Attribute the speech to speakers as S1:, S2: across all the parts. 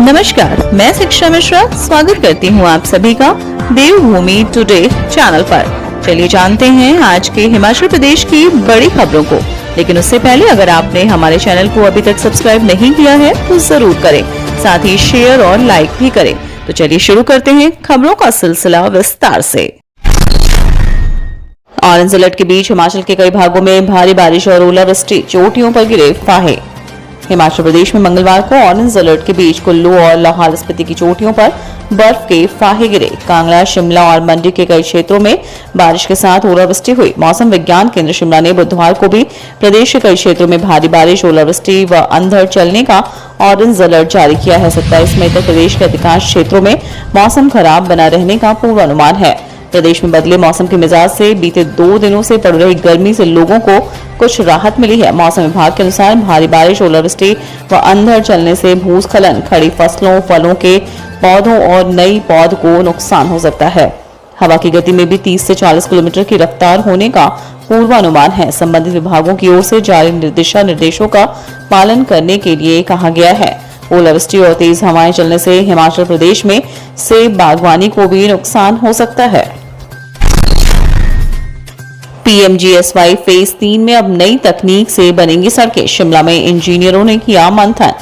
S1: नमस्कार, मैं शिक्षा मिश्रा स्वागत करती हूँ आप सभी का देवभूमि टुडे चैनल पर। चलिए जानते हैं आज के हिमाचल प्रदेश की बड़ी खबरों को। लेकिन उससे पहले अगर आपने हमारे चैनल को अभी तक सब्सक्राइब नहीं किया है तो जरूर करें, साथ ही शेयर और लाइक भी करें। तो चलिए शुरू करते हैं खबरों का सिलसिला विस्तार से। ऑरेंज अलर्ट के बीच हिमाचल के कई भागों में भारी बारिश और ओलावृष्टि, चोटियों पर गिरे फाहे। हिमाचल प्रदेश में मंगलवार को ऑरेंज अलर्ट के बीच कुल्लू और लाहौल स्पीति की चोटियों पर बर्फ के फाहे गिरे। कांगड़ा, शिमला और मंडी के कई क्षेत्रों में बारिश के साथ ओलावृष्टि हुई। मौसम विज्ञान केंद्र शिमला ने बुधवार को भी प्रदेश के कई क्षेत्रों में भारी बारिश, ओलावृष्टि व अंधड़ चलने का ऑरेंज अलर्ट जारी किया है। 27 मई तक प्रदेश के अधिकांश क्षेत्रों में मौसम खराब बना रहने का पूर्वानुमान है। प्रदेश में बदले मौसम के मिजाज से बीते 2 दिनों से पड़ रही गर्मी से लोगों को कुछ राहत मिली है। मौसम विभाग के अनुसार भारी बारिश, ओलावृष्टि व अंधड़ चलने से भूस्खलन, खड़ी फसलों, फलों के पौधों और नई पौध को नुकसान हो सकता है। हवा की गति में भी 30 से 40 किलोमीटर की रफ्तार होने का पूर्वानुमान है। संबंधित विभागों की ओर से जारी दिशा निर्देशों का पालन करने के लिए कहा गया है। ओलावृष्टि और तेज हवाएं चलने से हिमाचल प्रदेश में सेब बागवानी को भी नुकसान हो सकता है। पीएमजीएसवाई फेज 3 में अब नई तकनीक से बनेंगी सड़कें। शिमला में इंजीनियरों ने किया मंथन।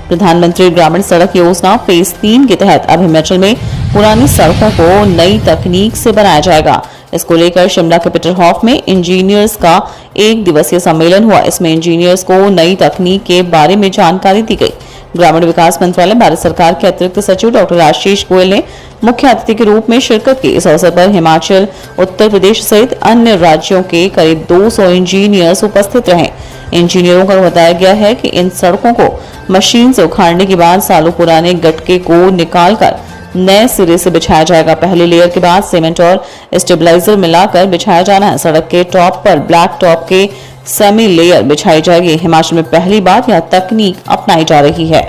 S1: प्रधानमंत्री ग्रामीण सड़क योजना फेज 3 के तहत अब हिमाचल में पुरानी सड़कों को नई तकनीक से बनाया जाएगा। इसको लेकर शिमला के पीटर हॉफ में इंजीनियर्स का 1 दिवसीय सम्मेलन हुआ। इसमें इंजीनियर्स को नई तकनीक के बारे में जानकारी दी गई। ग्रामीण विकास मंत्रालय, भारत सरकार के अतिरिक्त सचिव डॉक्टर आशीष गोयल ने मुख्य अतिथि के रूप में शिरकत की। इस अवसर पर हिमाचल, उत्तर प्रदेश सहित अन्य राज्यों के करीब 200 इंजीनियर्स उपस्थित रहे। इंजीनियरों का बताया गया है कि इन सड़कों को मशीन से उखाड़ने के बाद सालों पुराने गटके को निकालकर नए सिरे से बिछाया जाएगा। पहले लेयर के बाद सीमेंट और स्टेबलाइजर मिलाकर बिछाया जाना है। सड़क के टॉप पर ब्लैक टॉप के सेमी लेयर बिछाई जाएगी। हिमाचल में पहली बार यह तकनीक अपनाई जा रही है।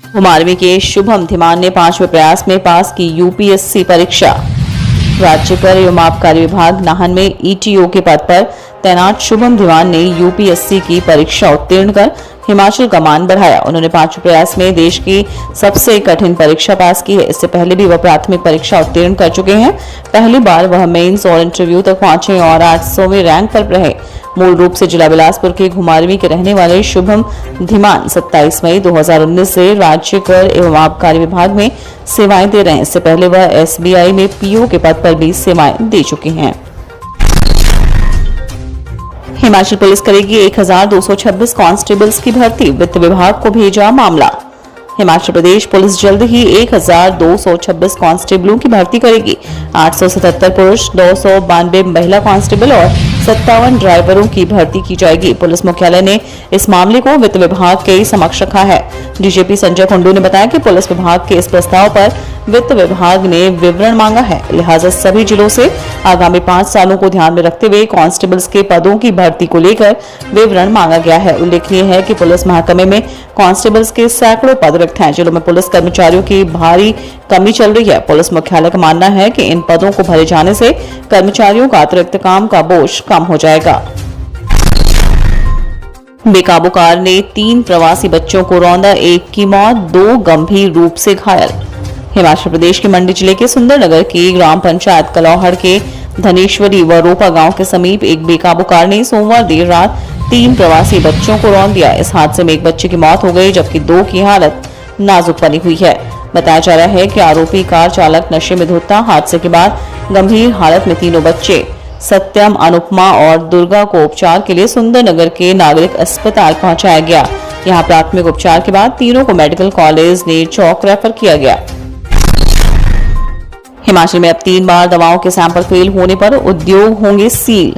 S1: घुमारवीं के शुभम धीमान ने 5वें प्रयास में पास की यूपीएससी परीक्षा। राज्य कर एवं आबकारी विभाग नाहन में ईटीओ के पद पर तैनात शुभम धीमान ने यूपीएससी की परीक्षा उत्तीर्ण कर हिमाचल का मान बढ़ाया। उन्होंने 5वें प्रयास में देश की सबसे कठिन परीक्षा पास की है। इससे पहले भी वह प्राथमिक परीक्षा उत्तीर्ण कर चुके हैं। पहली बार वह मेंस और इंटरव्यू तक पहुंचे और 800वें रैंक पर रहे। मूल रूप से जिला बिलासपुर के घुमारवीं के रहने वाले शुभम धीमान 27 मई 2019 से राज्य कर एवं आबकारी विभाग में सेवाएं दे रहे हैं। इससे पहले वह एसबीआई में पीओ के पद पर भी सेवाएं दे चुके हैं। हिमाचल पुलिस करेगी 1226 कांस्टेबल्स की भर्ती, वित्त विभाग को भेजा मामला। हिमाचल प्रदेश पुलिस जल्द ही 1226 कांस्टेबलों की भर्ती करेगी। 877 पुरुष, 292 महिला कांस्टेबल और 57 ड्राइवरों की भर्ती की जाएगी। पुलिस मुख्यालय ने इस मामले को वित्त विभाग के समक्ष रखा है। डीजीपी संजय कुंडू ने बताया कि पुलिस विभाग के इस प्रस्ताव पर वित्त विभाग ने विवरण मांगा है। लिहाजा सभी जिलों से आगामी 5 सालों को ध्यान में रखते हुए कांस्टेबल्स के पदों की भर्ती को लेकर विवरण मांगा गया है। उल्लेखनीय है कि पुलिस महकमे में कांस्टेबल्स के सैकड़ों पद रिक्त हैं। जिलों में पुलिस कर्मचारियों की भारी कमी चल रही है। पुलिस मुख्यालय का मानना है कि इन पदों को भरे जाने से कर्मचारियों का अतिरिक्त काम का बोझ कम हो जाएगा। बेकाबू कार ने 3 प्रवासी बच्चों को रौंदा, 1 की मौत, 2 गंभीर रूप से घायल। हिमाचल प्रदेश के मंडी जिले के सुंदरनगर की ग्राम पंचायत कलौहड़ के धनेश्वरी व रोपा गांव के समीप एक बेकाबू कार ने सोमवार देर रात 3 प्रवासी बच्चों को रौंद दिया। इस हादसे में एक बच्चे की मौत हो गई जबकि 2 की हालत नाजुक बनी हुई है। बताया जा रहा है कि आरोपी कार चालक नशे में धुत था। हादसे के बाद गंभीर हालत में तीनों बच्चे सत्यम, अनुपमा और दुर्गा को उपचार के लिए सुंदरनगर के नागरिक अस्पताल पहुंचाया गया। यहां प्राथमिक उपचार के बाद तीनों को मेडिकल कॉलेज नेरचौक रेफर किया गया। हिमाचल में अब 3 बार दवाओं के सैंपल फेल होने पर उद्योग होंगे सील।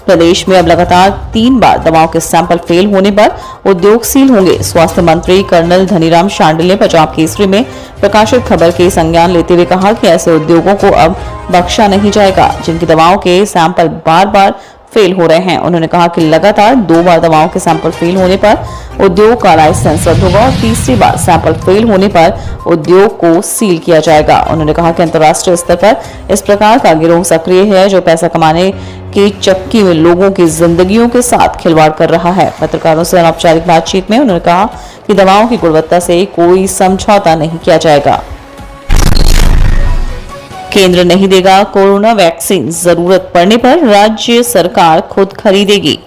S1: प्रदेश में अब लगातार 3 बार दवाओं के सैंपल फेल होने पर उद्योग सील होंगे। स्वास्थ्य मंत्री कर्नल धनीराम शांडिल ने पंजाब केसरी में प्रकाशित खबर के संज्ञान लेते हुए कहा कि ऐसे उद्योगों को अब बख्शा नहीं जाएगा जिनकी दवाओं के सैंपल बार बार फेल हो रहे हैं। उन्होंने कहा कि लगातार 2 बार दवाओं के सैंपल फेल होने पर उद्योग का लाइसेंस रद्द होगा और तीसरी बार सैंपल फेल होने पर उद्योग को सील किया जाएगा। उन्होंने कहा कि अंतर्राष्ट्रीय स्तर पर इस प्रकार का गिरोह सक्रिय है जो पैसा कमाने के चक्की में लोगों की जिंदगियों के साथ खिलवाड़ कर रहा है। पत्रकारों से अनौपचारिक बातचीत में उन्होंने कहा कि दवाओं की गुणवत्ता से कोई समझौता नहीं किया जाएगा। केंद्र नहीं देगा कोरोना वैक्सीन, जरूरत पड़ने पर राज्य सरकार खुद खरीदेगी।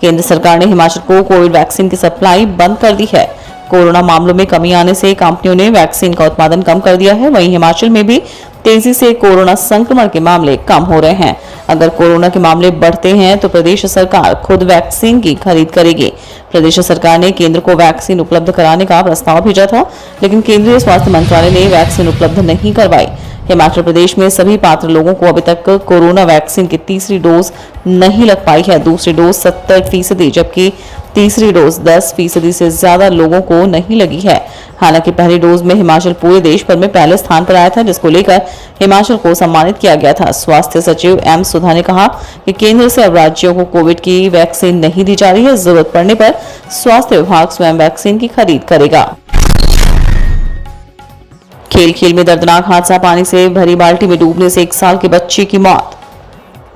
S1: केंद्र सरकार ने हिमाचल को कोविड वैक्सीन की सप्लाई बंद कर दी है। कोरोना मामलों में कमी आने से कंपनियों ने वैक्सीन का उत्पादन कम कर दिया है। वहीं हिमाचल में भी तेजी से कोरोना संक्रमण के मामले कम हो रहे हैं। अगर कोरोना के मामले बढ़ते हैं तो प्रदेश सरकार खुद वैक्सीन की खरीद करेगी। प्रदेश सरकार ने केंद्र को वैक्सीन उपलब्ध कराने का प्रस्ताव भेजा था, लेकिन केंद्रीय स्वास्थ्य मंत्रालय ने वैक्सीन उपलब्ध नहीं करवाई। हिमाचल प्रदेश में सभी पात्र लोगों को अभी तक कोरोना वैक्सीन की तीसरी डोज नहीं लग पाई है। दूसरी डोज 70%, जबकि तीसरी डोज 10% से ज्यादा लोगों को नहीं लगी है। हालांकि पहली डोज में हिमाचल पूरे देश भर में पहले स्थान पर आया था, जिसको लेकर हिमाचल को सम्मानित किया गया था। स्वास्थ्य सचिव एम सुधा ने कहा कि केंद्र से अब राज्यों को कोविड की वैक्सीन नहीं दी जा रही है। जरूरत पड़ने पर स्वास्थ्य विभाग स्वयं वैक्सीन की खरीद करेगा। खेल में दर्दनाक हादसा, पानी से भरी बाल्टी में डूबने से 1 साल के बच्चे की मौत।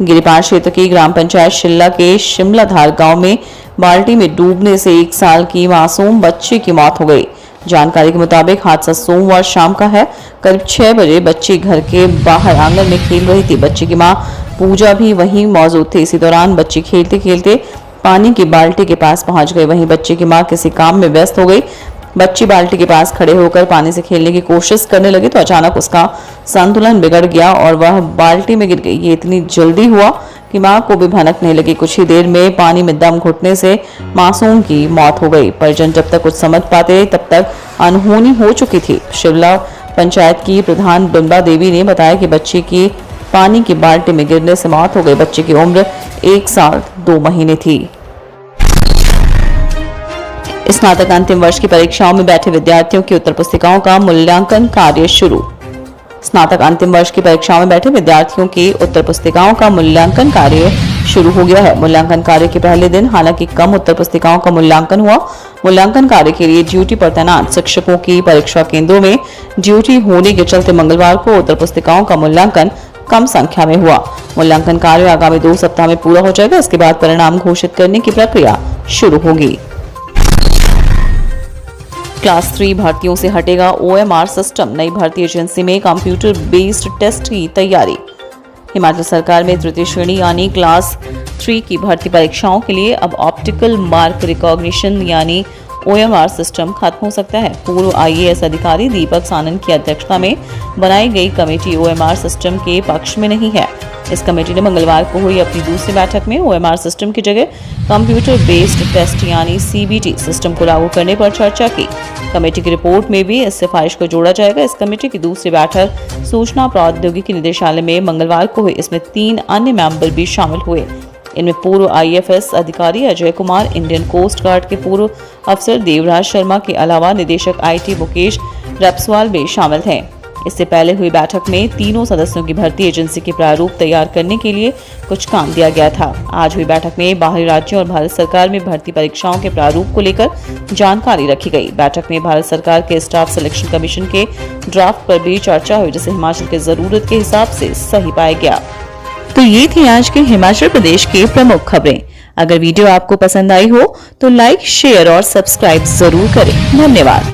S1: गिरिपार क्षेत्र की ग्राम पंचायत शिल्ला के शिमलाधार गांव में बाल्टी में डूबने से 1 साल की मासूम बच्चे की मौत हो गई। जानकारी के मुताबिक हादसा सोमवार शाम का है। करीब 6 बजे बच्ची घर के बाहर आंगन में खेल रही थी। बच्ची की मां पूजा भी वहीं मौजूद थी। इसी दौरान बच्ची खेलते खेलते पानी की बाल्टी के पास पहुंच गई। वहीं बच्ची की मां किसी काम में व्यस्त हो गई। बच्ची बाल्टी के पास खड़े होकर पानी से खेलने की कोशिश करने लगी तो अचानक उसका संतुलन बिगड़ गया और वह बाल्टी में गिर गई। ये इतनी जल्दी हुआ कि मां को भी भनक नहीं लगी। कुछ ही देर में पानी में दम घुटने से मासूम की मौत हो गई। परिजन जब तक कुछ समझ पाते तब तक अनहोनी हो चुकी थी। शिमला पंचायत की प्रधान बिंबा देवी ने बताया कि बच्ची की पानी की बाल्टी में गिरने से मौत हो गई। बच्चे की उम्र 1 साल 2 महीने थी। स्नातक अंतिम वर्ष की परीक्षाओं में बैठे विद्यार्थियों की उत्तर पुस्तिकाओं का मूल्यांकन कार्य शुरू। स्नातक अंतिम वर्ष की परीक्षाओं में बैठे विद्यार्थियों की उत्तर पुस्तिकाओं का मूल्यांकन कार्य शुरू हो गया है। मूल्यांकन कार्य के पहले दिन हालांकि कम उत्तर पुस्तिकाओं का मूल्यांकन हुआ। मूल्यांकन कार्य के लिए ड्यूटी पर तैनात शिक्षकों की परीक्षा केंद्रों में ड्यूटी होने के चलते मंगलवार को उत्तर पुस्तिकाओं का मूल्यांकन कम संख्या में हुआ। मूल्यांकन कार्य आगामी 2 सप्ताह में पूरा हो जाएगा। इसके बाद परिणाम घोषित करने की प्रक्रिया शुरू होगी। क्लास 3 भर्तियों से हटेगा OMR सिस्टम। नई भर्ती एजेंसी में कंप्यूटर बेस्ड टेस्ट की तैयारी। हिमाचल सरकार में तृतीय श्रेणी यानी क्लास 3 की भर्ती परीक्षाओं के लिए अब ऑप्टिकल मार्क रिकॉग्निशन यानी OMR सिस्टम खत्म हो सकता है। पूर्व IAS अधिकारी दीपक सानन की अध्यक्षता में बनाई गई कमेटी OMR सिस्टम के पक्ष में नहीं है। इस कमेटी ने मंगलवार को हुई अपनी दूसरी बैठक में OMR सिस्टम की जगह कंप्यूटर बेस्ड टेस्ट यानी CBT सिस्टम को लागू करने पर चर्चा की। कमेटी की रिपोर्ट में भी इस सिफारिश को जोड़ा जाएगा। इस कमेटी की दूसरी बैठक सूचना प्रौद्योगिकी निदेशालय में मंगलवार को हुई। इसमें 3 अन्य मेंबर भी शामिल हुए। इनमें पूर्व IFS अधिकारी Ajay Kumar, Indian coast guard के पूर्व अफसर देवराज शर्मा के अलावा निदेशक IT मुकेश रपसवाल भी शामिल थे। इससे पहले हुई बैठक में तीनों सदस्यों की भर्ती एजेंसी के प्रारूप तैयार करने के लिए कुछ काम दिया गया था। आज हुई बैठक में बाहरी राज्यों और भारत सरकार में भर्ती परीक्षाओं के प्रारूप को लेकर जानकारी रखी गई। बैठक में भारत सरकार के स्टाफ सिलेक्शन कमीशन के ड्राफ्ट पर भी चर्चा हुई, जिसे हिमाचल की जरूरत के हिसाब से सही पाया गया। तो ये थी आज के हिमाचल प्रदेश की प्रमुख खबरें। अगर वीडियो आपको पसंद आई हो तो लाइक, शेयर और सब्सक्राइब जरूर करें। धन्यवाद।